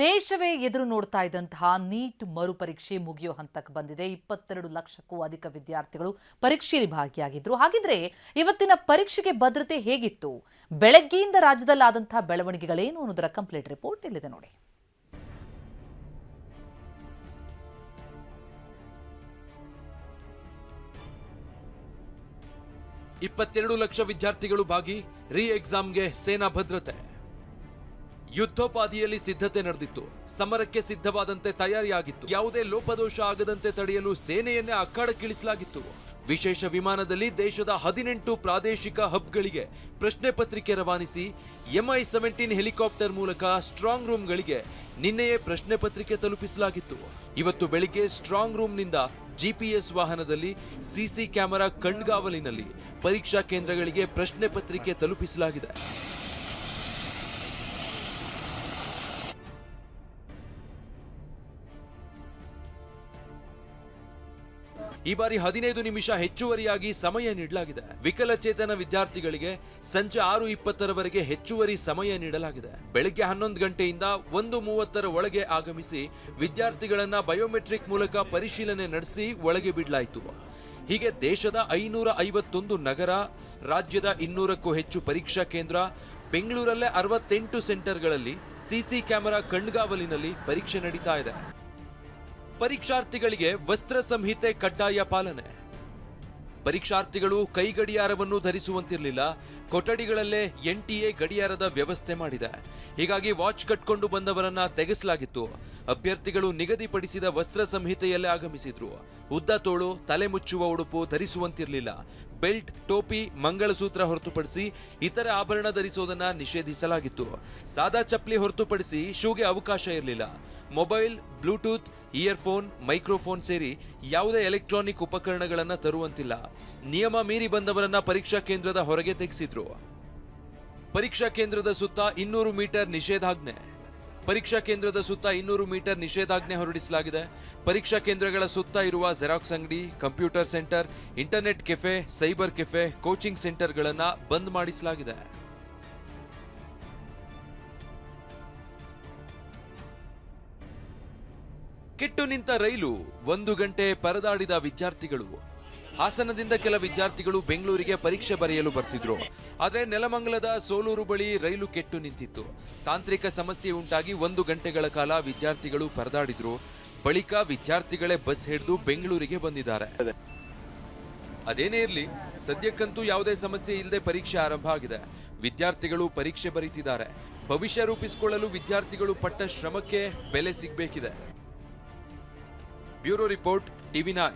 ದೇಶವೇ ಎದುರು ನೋಡ್ತಾ ಇದ್ದಂತಹ ನೀಟ್ ಮರುಪರೀಕ್ಷೆ ಮುಗಿಯೋ ಹಂತಕ್ಕೆ ಬಂದಿದೆ. 22 ಲಕ್ಷಕ್ಕೂ ಅಧಿಕ ವಿದ್ಯಾರ್ಥಿಗಳು ಪರೀಕ್ಷೆಯಲ್ಲಿ ಭಾಗಿಯಾಗಿದ್ರು. ಹಾಗಿದ್ರೆ ಇವತ್ತಿನ ಪರೀಕ್ಷೆಗೆ ಭದ್ರತೆ ಹೇಗಿತ್ತು? ಬೆಳಗ್ಗೆಯಿಂದ ರಾಜ್ಯದಲ್ಲಾದಂತಹ ಬೆಳವಣಿಗೆಗಳೇನು ಅನ್ನೋದರ ಕಂಪ್ಲೀಟ್ ರಿಪೋರ್ಟ್ ಇಲ್ಲಿದೆ ನೋಡಿ. ಇಪ್ಪತ್ತೆರಡು ಲಕ್ಷ ವಿದ್ಯಾರ್ಥಿಗಳು ಭಾಗಿ ರೀ ಎಕ್ಸಾಮ್ಗೆ ಸೇನಾ ಭದ್ರತೆ. ಯುದ್ಧೋಪಾದಿಯಲ್ಲಿ ಸಿದ್ಧತೆ ನಡೆದಿತ್ತು. ಸಮರಕ್ಕೆ ಸಿದ್ಧವಾದಂತೆ ತಯಾರಿಯಾಗಿತ್ತು. ಯಾವುದೇ ಲೋಪದೋಷ ಆಗದಂತೆ ತಡೆಯಲು ಸೇನೆಯನ್ನೇ ಅಖಾಡಕ್ಕಿಳಿಸಲಾಗಿತ್ತು. ವಿಶೇಷ ವಿಮಾನದಲ್ಲಿ ದೇಶದ 18 ಪ್ರಾದೇಶಿಕ ಹಬ್ಗಳಿಗೆ ಪ್ರಶ್ನೆ ಪತ್ರಿಕೆ ರವಾನಿಸಿ MI-17 ಹೆಲಿಕಾಪ್ಟರ್ ಮೂಲಕ ಸ್ಟ್ರಾಂಗ್ ರೂಮ್ಗಳಿಗೆ ನಿನ್ನೆಯೇ ಪ್ರಶ್ನೆ ಪತ್ರಿಕೆ ತಲುಪಿಸಲಾಗಿತ್ತು. ಇವತ್ತು ಬೆಳಿಗ್ಗೆ ಸ್ಟ್ರಾಂಗ್ ರೂಮ್ನಿಂದ GPS ವಾಹನದಲ್ಲಿ CC ಕ್ಯಾಮೆರಾ ಕಣ್ಗಾವಲಿನಲ್ಲಿ ಪರೀಕ್ಷಾ ಕೇಂದ್ರಗಳಿಗೆ ಪ್ರಶ್ನೆ ಪತ್ರಿಕೆ ತಲುಪಿಸಲಾಗಿದೆ. ಈ ಬಾರಿ 15 ನಿಮಿಷ ಹೆಚ್ಚುವರಿಯಾಗಿ ಸಮಯ ನೀಡಲಾಗಿದೆ. ವಿಕಲಚೇತನ ವಿದ್ಯಾರ್ಥಿಗಳಿಗೆ ಸಂಜೆ 6:20ರವರೆಗೆ ಹೆಚ್ಚುವರಿ ಸಮಯ ನೀಡಲಾಗಿದೆ. ಬೆಳಗ್ಗೆ 11 ಗಂಟೆಯಿಂದ 1:30ರ ಒಳಗೆ ಆಗಮಿಸಿ ವಿದ್ಯಾರ್ಥಿಗಳನ್ನ ಬಯೋಮೆಟ್ರಿಕ್ ಮೂಲಕ ಪರಿಶೀಲನೆ ನಡೆಸಿ ಒಳಗೆ ಬಿಡಲಾಯಿತು. ಹೀಗೆ ದೇಶದ 551 ನಗರ, ರಾಜ್ಯದ 200ಕ್ಕೂ ಹೆಚ್ಚು ಪರೀಕ್ಷಾ ಕೇಂದ್ರ, ಬೆಂಗಳೂರಲ್ಲೇ 68 ಸೆಂಟರ್ಗಳಲ್ಲಿ CC ಕ್ಯಾಮೆರಾ ಕಣ್ಗಾವಲಿನಲ್ಲಿ ಪರೀಕ್ಷೆ ನಡೀತಾ ಇದೆ. ಪರೀಕ್ಷಾರ್ಥಿಗಳಿಗೆ ವಸ್ತ್ರ ಸಂಹಿತೆ ಕಡ್ಡಾಯ ಪಾಲನೆ. ಪರೀಕ್ಷಾರ್ಥಿಗಳು ಕೈ ಗಡಿಯಾರವನ್ನು ಧರಿಸುವಂತಿರಲಿಲ್ಲ. ಕೊಠಡಿಗಳಲ್ಲೇ NTA ಗಡಿಯಾರದ ವ್ಯವಸ್ಥೆ ಮಾಡಿದೆ. ಹೀಗಾಗಿ ವಾಚ್ ಕಟ್ಕೊಂಡು ಬಂದವರನ್ನ ತೆಗೆಸಲಾಗಿತ್ತು. ಅಭ್ಯರ್ಥಿಗಳು ನಿಗದಿಪಡಿಸಿದ ವಸ್ತ್ರ ಸಂಹಿತೆಯಲ್ಲೇ ಆಗಮಿಸಿದ್ರು. ಉದ್ದ ತೋಳು, ತಲೆ ಮುಚ್ಚುವ ಉಡುಪು ಧರಿಸುವಂತಿರಲಿಲ್ಲ. ಬೆಲ್ಟ್, ಟೋಪಿ, ಮಂಗಳಸೂತ್ರ ಹೊರತುಪಡಿಸಿ ಇತರೆ ಆಭರಣ ಧರಿಸೋದನ್ನ ನಿಷೇಧಿಸಲಾಗಿತ್ತು. ಸಾದಾ ಚಪ್ಪಲಿ ಹೊರತುಪಡಿಸಿ ಶೂಗೆ ಅವಕಾಶ ಇರಲಿಲ್ಲ. ಮೊಬೈಲ್, ಬ್ಲೂಟೂತ್, ಇಯರ್ಫೋನ್, ಮೈಕ್ರೋಫೋನ್ ಸೇರಿ ಯಾವುದೇ ಎಲೆಕ್ಟ್ರಾನಿಕ್ ಉಪಕರಣಗಳನ್ನ ತರುವಂತಿಲ್ಲ. ನಿಯಮ ಮೀರಿ ಬಂದವರನ್ನ ಪರೀಕ್ಷಾ ಕೇಂದ್ರದ ಹೊರಗೆ ತೆಗೆಸಿದ್ರು. ಪರೀಕ್ಷಾ ಕೇಂದ್ರದ ಸುತ್ತ 200 ಮೀಟರ್ ನಿಷೇಧಾಜ್ಞೆ. ಪರೀಕ್ಷಾ ಕೇಂದ್ರದ ಸುತ್ತ 200 ಮೀಟರ್ ನಿಷೇಧಾಜ್ಞೆ ಹೊರಡಿಸಲಾಗಿದೆ. ಪರೀಕ್ಷಾ ಕೇಂದ್ರಗಳ ಸುತ್ತ ಇರುವ ಜೆರಾಕ್ಸ್ ಅಂಗಡಿ, computer center, internet cafe, cyber cafe, coaching ಸೆಂಟರ್ಗಳನ್ನ ಬಂದ್ ಮಾಡಿಸಲಾಗಿದೆ. ಕೆಟ್ಟು ನಿಂತ ರೈಲು, 1 ಗಂಟೆ ಪರದಾಡಿದ ವಿದ್ಯಾರ್ಥಿಗಳು. ಹಾಸನದಿಂದ ಕೆಲ ವಿದ್ಯಾರ್ಥಿಗಳು ಬೆಂಗಳೂರಿಗೆ ಪರೀಕ್ಷೆ ಬರೆಯಲು ಬರ್ತಿದ್ರು. ಆದರೆ ನೆಲಮಂಗಲದ ಸೋಲೂರು ಬಳಿ ರೈಲು ಕೆಟ್ಟು ನಿಂತಿತ್ತು. ತಾಂತ್ರಿಕ ಸಮಸ್ಯೆ ಉಂಟಾಗಿ 1 ಗಂಟೆಗಳ ಕಾಲ ವಿದ್ಯಾರ್ಥಿಗಳು ಪರದಾಡಿದ್ರು. ಬಳಿಕ ವಿದ್ಯಾರ್ಥಿಗಳೇ ಬಸ್ ಹಿಡಿದು ಬೆಂಗಳೂರಿಗೆ ಬಂದಿದ್ದಾರೆ. ಅದೇನೇ ಇರಲಿ, ಸದ್ಯಕ್ಕಂತೂ ಯಾವುದೇ ಸಮಸ್ಯೆ ಇಲ್ಲದೆ ಪರೀಕ್ಷೆ ಆರಂಭ ಆಗಿದೆ. ವಿದ್ಯಾರ್ಥಿಗಳು ಪರೀಕ್ಷೆ ಬರೀತಿದ್ದಾರೆ. ಭವಿಷ್ಯ ರೂಪಿಸಿಕೊಳ್ಳಲು ವಿದ್ಯಾರ್ಥಿಗಳು ಪಟ್ಟ ಶ್ರಮಕ್ಕೆ ಬೆಲೆ ಸಿಗಬೇಕಿದೆ. Bureau report, TV9.